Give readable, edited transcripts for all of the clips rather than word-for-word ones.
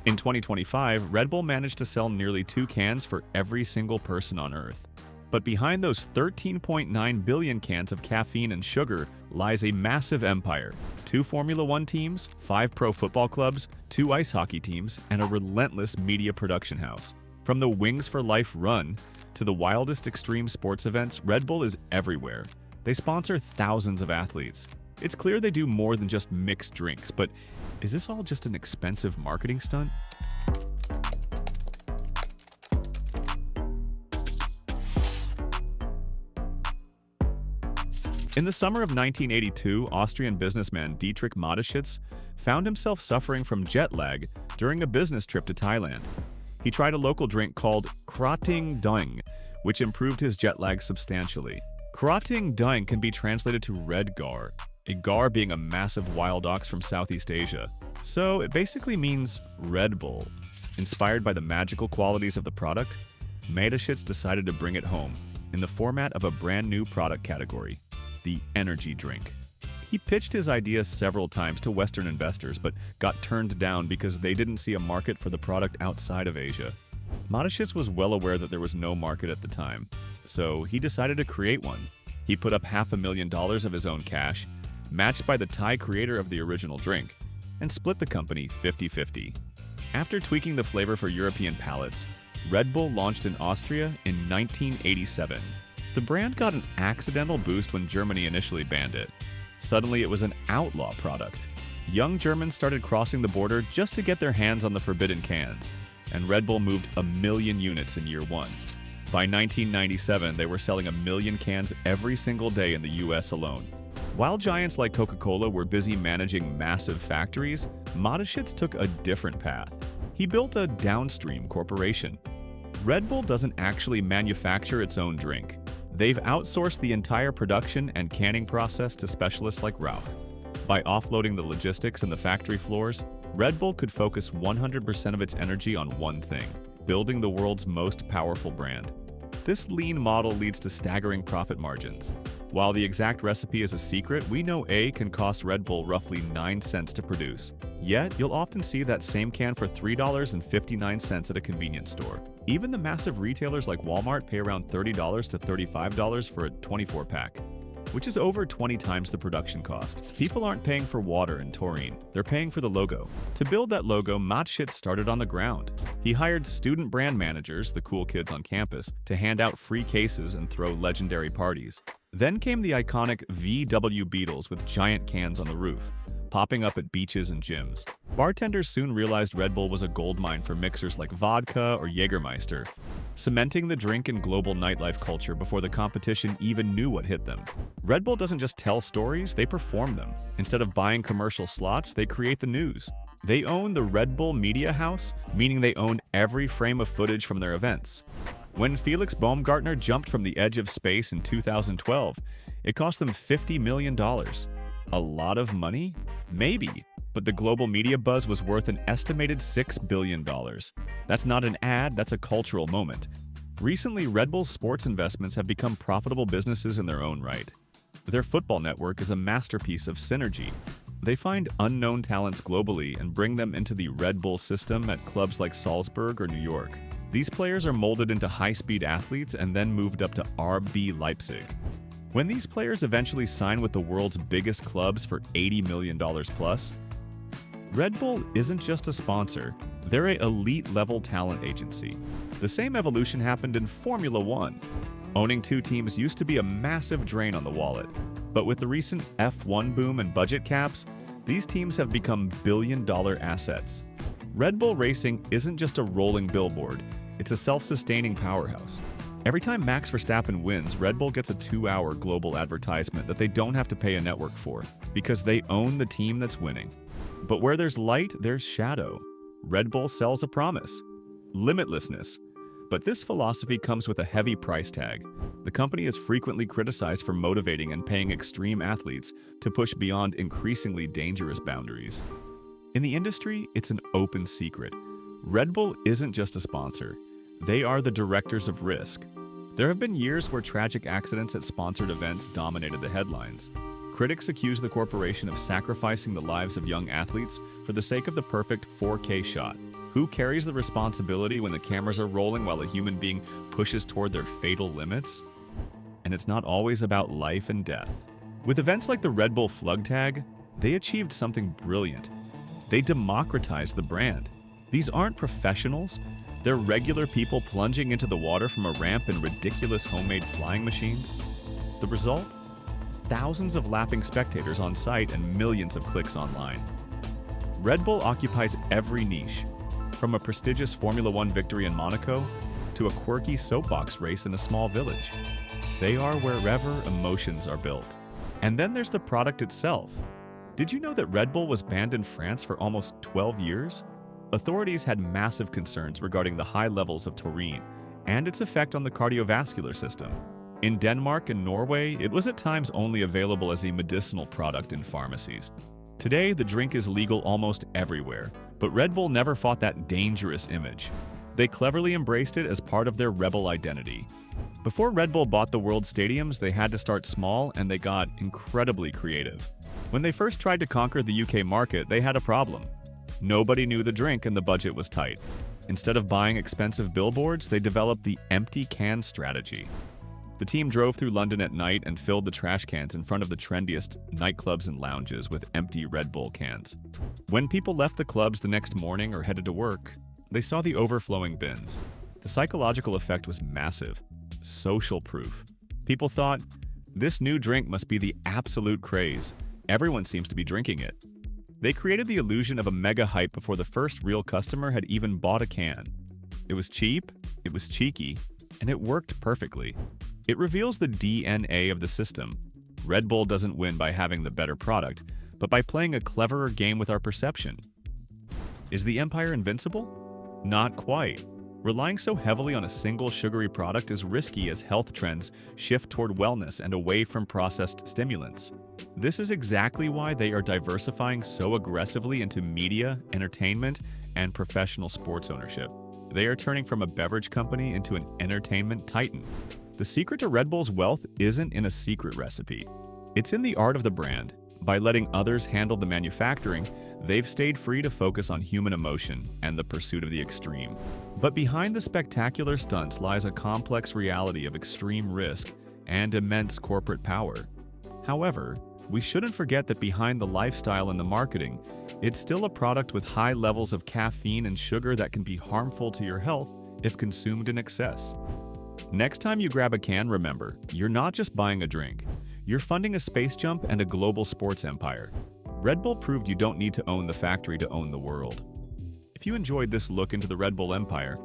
In 2025, Red Bull managed to sell nearly 2 cans for every single person on Earth. But behind those 13.9 billion cans of caffeine and sugar lies a massive empire. 2 Formula One teams, 5 pro football clubs, 2 ice hockey teams, and a relentless media production house. From the Wings for Life run to the wildest extreme sports events, Red Bull is everywhere. They sponsor thousands of athletes. It's clear they do more than just mixed drinks, but is this all just an expensive marketing stunt? In the summer of 1982, Austrian businessman Dietrich Mateschitz found himself suffering from jet lag during a business trip to Thailand. He tried a local drink called Krating Daeng, which improved his jet lag substantially. Krating Daeng can be translated to red gar, a gar being a massive wild ox from Southeast Asia. So it basically means Red Bull. Inspired by the magical qualities of the product, Mateschitz decided to bring it home in the format of a brand new product category, the energy drink. He pitched his idea several times to Western investors, but got turned down because they didn't see a market for the product outside of Asia. Mateschitz was well aware that there was no market at the time, so he decided to create one. He put up $500,000 of his own cash, matched by the Thai creator of the original drink, and split the company 50-50. After tweaking the flavor for European palates, Red Bull launched in Austria in 1987. The brand got an accidental boost when Germany initially banned it. Suddenly, it was an outlaw product. Young Germans started crossing the border just to get their hands on the forbidden cans, and Red Bull moved 1 million units in year one. By 1997, they were selling 1 million cans every single day in the US alone. While giants like Coca-Cola were busy managing massive factories, Mateschitz took a different path. He built a downstream corporation. Red Bull doesn't actually manufacture its own drink. They've outsourced the entire production and canning process to specialists like Rauch. By offloading the logistics and the factory floors, Red Bull could focus 100% of its energy on one thing: building the world's most powerful brand. This lean model leads to staggering profit margins. While the exact recipe is a secret, we know A can cost Red Bull roughly 9 cents to produce. Yet, you'll often see that same can for $3.59 at a convenience store. Even the massive retailers like Walmart pay around $30 to $35 for a 24-pack, which is over 20 times the production cost. People aren't paying for water and taurine, they're paying for the logo. To build that logo, Mateschitz started on the ground. He hired student brand managers, the cool kids on campus, to hand out free cases and throw legendary parties. Then came the iconic VW Beetles with giant cans on the roof, popping up at beaches and gyms. Bartenders soon realized Red Bull was a goldmine for mixers like vodka or Jägermeister, cementing the drink in global nightlife culture before the competition even knew what hit them. Red Bull doesn't just tell stories, they perform them. Instead of buying commercial slots, they create the news. They own the Red Bull Media House, meaning they own every frame of footage from their events. When Felix Baumgartner jumped from the edge of space in 2012, it cost them $50 million. A lot of money? Maybe, but the global media buzz was worth an estimated $6 billion. That's not an ad, that's a cultural moment. Recently, Red Bull's sports investments have become profitable businesses in their own right. Their football network is a masterpiece of synergy. They find unknown talents globally and bring them into the Red Bull system at clubs like Salzburg or New York. These players are molded into high-speed athletes and then moved up to RB Leipzig. When these players eventually sign with the world's biggest clubs for $80 million plus, Red Bull isn't just a sponsor, they're an elite-level talent agency. The same evolution happened in Formula One. Owning 2 teams used to be a massive drain on the wallet, but with the recent F1 boom and budget caps, these teams have become billion-dollar assets. Red Bull Racing isn't just a rolling billboard, it's a self-sustaining powerhouse. Every time Max Verstappen wins, Red Bull gets a 2-hour global advertisement that they don't have to pay a network for, because they own the team that's winning. But where there's light, there's shadow. Red Bull sells a promise: limitlessness. But this philosophy comes with a heavy price tag. The company is frequently criticized for motivating and paying extreme athletes to push beyond increasingly dangerous boundaries. In the industry, it's an open secret. Red Bull isn't just a sponsor. They are the directors of risk. There have been years where tragic accidents at sponsored events dominated the headlines. Critics accuse the corporation of sacrificing the lives of young athletes for the sake of the perfect 4K shot. Who carries the responsibility when the cameras are rolling while a human being pushes toward their fatal limits? And it's not always about life and death. With events like the Red Bull Flugtag, they achieved something brilliant. They democratized the brand. These aren't professionals. They're regular people plunging into the water from a ramp in ridiculous homemade flying machines. The result? Thousands of laughing spectators on site and millions of clicks online. Red Bull occupies every niche, from a prestigious Formula One victory in Monaco to a quirky soapbox race in a small village. They are wherever emotions are built. And then there's the product itself. Did you know that Red Bull was banned in France for almost 12 years? Authorities had massive concerns regarding the high levels of taurine and its effect on the cardiovascular system. In Denmark and Norway, it was at times only available as a medicinal product in pharmacies. Today, the drink is legal almost everywhere, but Red Bull never fought that dangerous image. They cleverly embraced it as part of their rebel identity. Before Red Bull bought the world stadiums, they had to start small, and they got incredibly creative. When they first tried to conquer the UK market, they had a problem. Nobody knew the drink and the budget was tight. Instead of buying expensive billboards, they developed the empty can strategy. The team drove through London at night and filled the trash cans in front of the trendiest nightclubs and lounges with empty Red Bull cans. When people left the clubs the next morning or headed to work, they saw the overflowing bins. The psychological effect was massive. Social proof. People thought, this new drink must be the absolute craze. Everyone seems to be drinking it. They created the illusion of a mega hype before the first real customer had even bought a can. It was cheap, it was cheeky, and it worked perfectly. It reveals the DNA of the system. Red Bull doesn't win by having the better product, but by playing a cleverer game with our perception. Is the empire invincible? Not quite. Relying so heavily on a single sugary product is risky as health trends shift toward wellness and away from processed stimulants. This is exactly why they are diversifying so aggressively into media, entertainment, and professional sports ownership. They are turning from a beverage company into an entertainment titan. The secret to Red Bull's wealth isn't in a secret recipe. It's in the art of the brand. By letting others handle the manufacturing, they've stayed free to focus on human emotion and the pursuit of the extreme. But behind the spectacular stunts lies a complex reality of extreme risk and immense corporate power. However, we shouldn't forget that behind the lifestyle and the marketing, it's still a product with high levels of caffeine and sugar that can be harmful to your health if consumed in excess. Next time you grab a can, remember, you're not just buying a drink. You're funding a space jump and a global sports empire. Red Bull proved you don't need to own the factory to own the world. If you enjoyed this look into the Red Bull empire,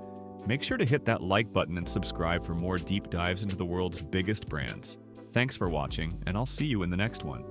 make sure to hit that like button and subscribe for more deep dives into the world's biggest brands. Thanks for watching, and I'll see you in the next one.